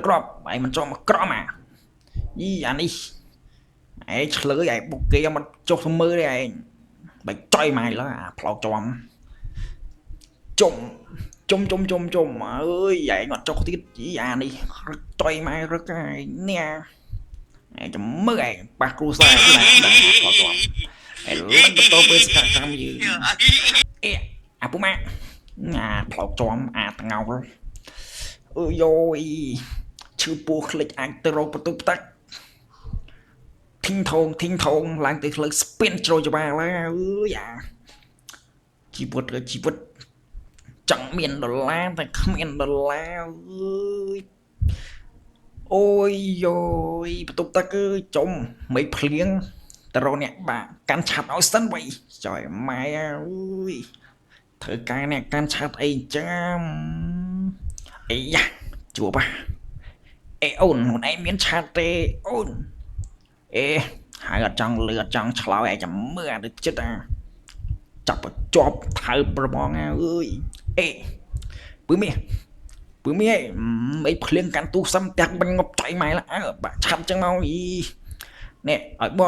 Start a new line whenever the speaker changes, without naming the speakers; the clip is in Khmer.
ក្របឯមិនចង់មកក្រមយីអានេះឯងឆ្លើយឯងបុកគេមកចុះទៅមើលទេឯងបែកចុយម៉ៃឡើអាផ្លោកជុំជុំអើយឯងមកចុះទៀតយីអានេះរឹកចុយម៉ៃរឹកឯងនេះឯងចាំមើលឯងប៉ះគ្រូសាណាដឹងផ្លោកឯងឡើងបន្តពេលសកម្មយើងអេអាពុម៉ាអាផ្លោកអាតងោលអើយយឈឺពោះខ្លេចអាចទៅរកបន្ទប់ផ្តាច់ធីងថងឡើងទៅលើស្ពីនជ្រោយច្បាស់ឡើយអើយអាជីវិតចង់មានដុល្លារតែគ្មានដុល្លារអើយអូយបន្ទប់ទឹកអើយចុំមិនភ្លៀងតរអ្នកបាកាន់ឆាត់ឲ្យសិនវៃចុយម៉ែអើយធ្វើការអ្នកកាន់ឆាត់អីចឹងអីយ៉ាជួបអេអូនឯងមានឆាត់ទេអូនអេហើយអត់ចង់លឺអត់ចង់ឆ្លោយឯងចាំមើលទៅចិត្តចាប់ជាប់ថើប្រមងអើយអេពឺមីមិនភ្លៀងកាន់ទូសំតាក់បាញ់ងប់ចៃម៉ែឡាបាក់ឆាប់ចឹងមកនេះឲ្យបង